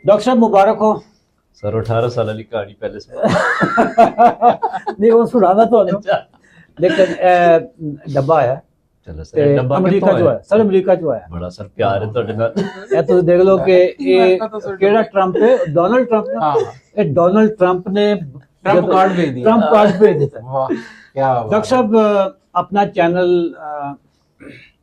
Doctor साहब मुबारक हो। Sir 18 साल वाली कहानी पहले से नहीं वो सुनाना तो नहीं, लेकिन डब्बा है चलो ते सर डब्बा अमरीका जो है सर, अमरीका जो है बड़ा सर प्यार है ਤੁਹਾਡੇ ਨਾਲ ये तो देख लो कि ये केड़ा ट्रम्प है, डोनाल्ड ट्रम्प ना, हाँ ये डोनाल्ड ट्रम्प ने ट्रम्प कार्ड भेज दिया। ट्रम्प कार्ड भेज दिया। वाह क्या बात डॉक्टर साहब अपना चैनल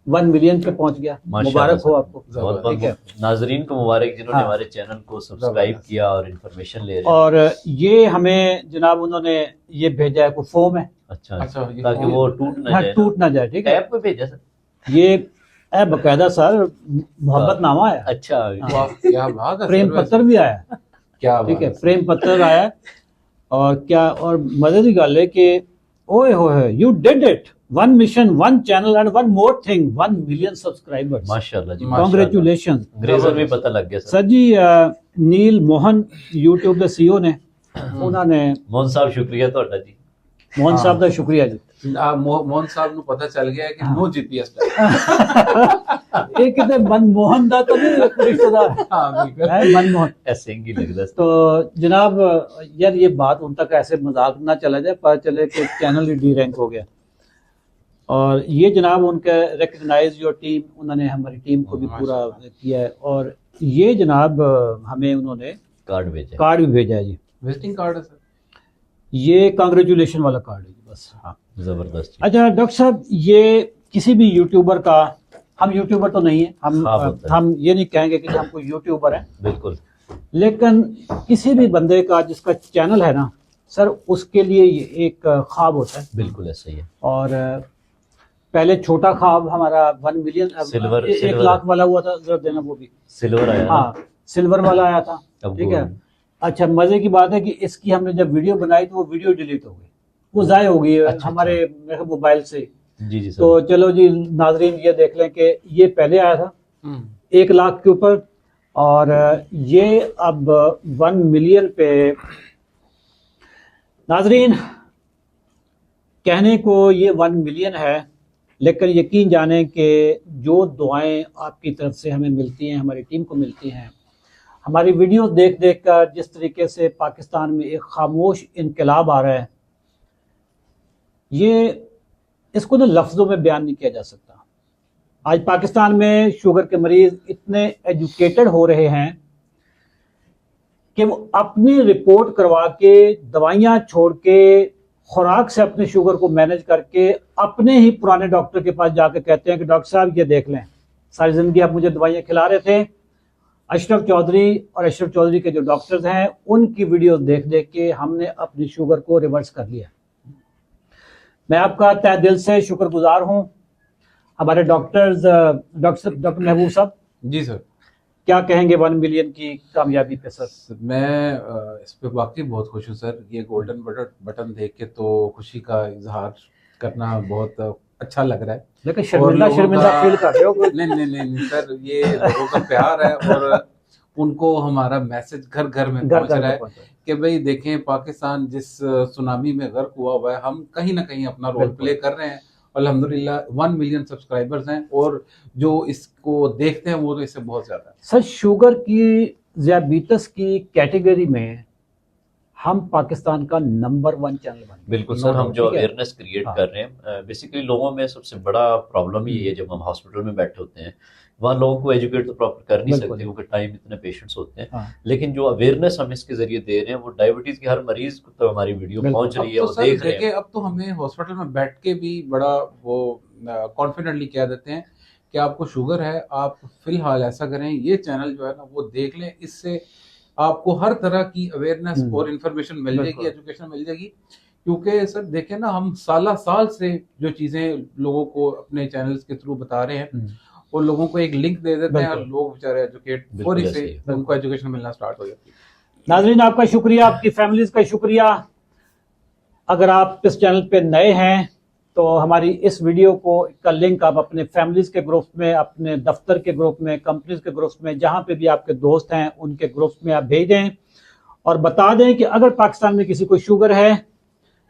1 मिलियन पे पहुंच गया, मुबारक हो आपको। बहुत ठीक है। बहुत नाजरीन को मुबारक जिन्होंने हाँ। हमारे चैनल को सब्सक्राइब किया और इन्फॉर्मेशन ले रहे हैं। और ये हमें जनाब उन्होंने ये भेजा है, कोई फॉर्म है, अच्छा अच्छा, ये ताकि फॉर्म- वो टूट ना हाँ, जाए टूट ना जाए। ठीक है, ऐप पे भेजा सर ये है बकायदा सर, मोहब्बत नामा है, अच्छा वाह क्या बात है प्रेम सर, पत्र भी आया है। क्या ठीक है, बात प्रेम पत्र आया है। और क्या, और मजे की गल है कि ओए होए you did it, 1 mission 1 channel and 1 more thing, 1 million subscribers, माशाल्लाह जी माशाल्लाह। कांग्रेचुलेशन। अंग्रेजन भी पता लग गया सर सर जी नील मोहन यूट्यूब के सीईओ ने, उन्होंने मोहन साहब शुक्रिया ਤੁਹਾਡਾ जी मोहन हाँ। साहब का शुक्रिया जी। मोहन साहब ਨੂੰ पता चल गया है कि नो जीपीएस ये कितने मनमोहन दा तो नहीं रिश्तेदार हाँ बिल्कुल है, मनमोहन। ऐसे ही लगता है तो जनाब यार ये बात उन तक ऐसे मजाक ना चला जाए, पता चले कि चैनल ही डी रैंक हो गया। और ये जनाब उनका रिकग्नाइज योर टीम, उन्होंने हमारी टीम को भी पूरा किया है। और ये जनाब हमें उन्होंने कार्ड भेजा कार्ड भी भेजा है जी, विजिटिंग कार्ड है सर। ये कांग्रेचुलेशन वाला कार्ड है जी, बस। हाँ जबरदस्त जी। अच्छा डॉक्टर साहब, ये किसी भी यूट्यूबर का, हम यूट्यूबर तो नहीं है, हाँ, होता है। हम ये नहीं कहेंगे कि हम कोई यूट्यूबर हैं, बिल्कुल लेकिन किसी भी बंदे का जिसका चैनल है ना सर, उसके लिए ये एक ख्वाब होता है। बिल्कुल ऐसा ही है और पहले छोटा ख्वाब हमारा 1 मिलियन, सिल्वर- 1 सिल्वर। लाख वाला हुआ था, जरा देना वो भी। सिल्वर आया ना? हाँ, सिल्वर वाला आया था। अब ठीक वो- है। अच्छा, मजे की बात है कि इसकी हमने जब वीडियो बनाई तो वो वीडियो डिलीट हो गई, वो जाया हो गई है अच्छा, हमारे मेरे मोबाइल से। जी जी सर तो चलो जी नाजरीन ये देख लें कि ये पहले आया था 1 लाख के ऊपर, और ये अब 1 मिलियन पे। नाजरीन कहने को ये 1 मिलियन है, लेकिन यकीन जाने कि जो दुआएं आपकी तरफ से हमें मिलती हैं, हमारी टीम को मिलती हैं, हमारी वीडियोस देख देख कर जिस तरीके से पाकिस्तान में एक खामोश इनकलाब आ रहा है, ये इसको ना लफ्ज़ों में बयान नहीं किया जा सकता। आज पाकिस्तान में शुगर के मरीज इतने एजुकेटेड हो रहे हैं कि वो अपनी रिपोर्ट करवा के, दवाइयाँ छोड़ के, खुराक से अपने शुगर को मैनेज करके अपने ही पुराने डॉक्टर के पास जाकर कहते हैं कि डॉक्टर साहब ये देख लें, सारी ज़िंदगी आप मुझे दवाइयाँ खिला रहे थे। अशरफ चौधरी और अशरफ चौधरी के जो डॉक्टर्स हैं उनकी वीडियोस देख देख के हमने अपनी शुगर को रिवर्स कर लिया। मैं आपका तहे दिल से शुक्रगुजार हूँ। हमारे डॉक्टर्स, डॉक्टर महबूब साहब जी सर। क्या कहेंगे 1 मिलियन की कामयाबी पे सर? मैं इस पे वाकई बहुत खुश हूँ सर। ये गोल्डन बटन देख के तो खुशी का इजहार करना बहुत अच्छा लग रहा है। लेकिन और शर्मिंदा लोगों शर्मिंदा का- फील कर रहे हो? नहीं नहीं नहीं नहीं सर, ये लोगों का प्यार है और उनको हमारा मैसेज घर घर में घर पहुंच घर रहा है पहुंचा। कि भाई देखें, पाकिस्तान जिस सुनामी में गर्क हुआ है, हम कहीं ना कहीं अपना रोल बिल्कुल। प्ले कर रहे हैं। अल्हम्दुलिल्लाह 1 मिलियन सब्सक्राइबर्स हैं और जो इसको देखते हैं वो तो इससे बहुत ज्यादा है। सर शुगर की, ज़ियाबीतस की कैटेगरी में हम पाकिस्तान का नंबर 1 चैनल बन गए। बिल्कुल सर, हम जो ठीक है? अवेयरनेस क्रिएट हाँ। कर रहे हैं, बेसिकली लोगों में सबसे बड़ा प्रॉब्लम ही है, जब हम हॉस्पिटल में बैठे होते हैं वहाँ लोगों को एजुकेट तो प्रॉपर कर नहीं बिल्कुल। सकते क्योंकि टाइम इतने पेशेंट्स होते हैं। हाँ। लेकिन जो अवेयरनेस हम इसके जरिए दे रहे हैं, वो डायबिटीज के हर मरीज को तो हमारी वीडियो बिल्कुल। पहुंच रही है, अब वो तो सर देख रहे देखिए, हैं। अब तो हमें हॉस्पिटल में बैठ के भी बड़ा वो कॉन्फिडेंटली कह देते हैं कि आपको शुगर है, आप फिलहाल ऐसा करें, ये चैनल जो है ना वो देख लें, इससे आपको हर तरह की अवेयरनेस और इंफॉर्मेशन मिल जाएगी, बिल्कुल। एजुकेशन मिल जाएगी। क्योंकि सर देखें ना, हम साल से जो चीजें लोगों को अपने चैनल्स के थ्रू बता रहे हैं और लोगों को एक लिंक दे देते हैं और बिल्कुल। लोग बेचारे एजुकेट बिल्कुल फौरी ऐसे से ही है। उनको एजुकेशन मिलना स्टार्ट हो जाती है। नाजरीन आपका शुक्रिया, आपकी फैमिलीज का शुक्रिया। अगर आप इस चैनल पे नए हैं तो हमारी इस वीडियो का लिंक आप अपने फैमिलीज के ग्रुप में, अपने दफ्तर के ग्रुप में, कंपनीज के ग्रुप में, जहां पे भी आपके दोस्त हैं उनके ग्रुप में आप भेज दें और बता दें कि अगर पाकिस्तान में किसी को शुगर है,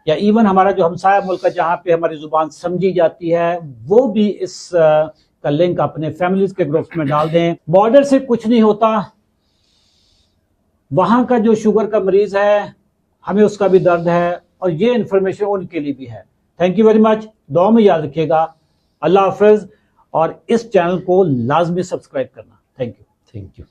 या इवन हमारा जो हमसाया मुल्क है जहाँ पे हमारी जुबान समझी जाती है, वो भी इस का लिंक अपने फैमिलीज के ग्रुप्स में डाल दें। बॉर्डर से कुछ नहीं होता, वहां का जो शुगर का मरीज है हमें उसका भी दर्द है और ये इंफॉर्मेशन उनके लिए भी है। थैंक यू वेरी मच, दुआ में याद रखिएगा। अल्लाह हाफिज और इस चैनल को लाजमी सब्सक्राइब करना। Thank you. Thank you.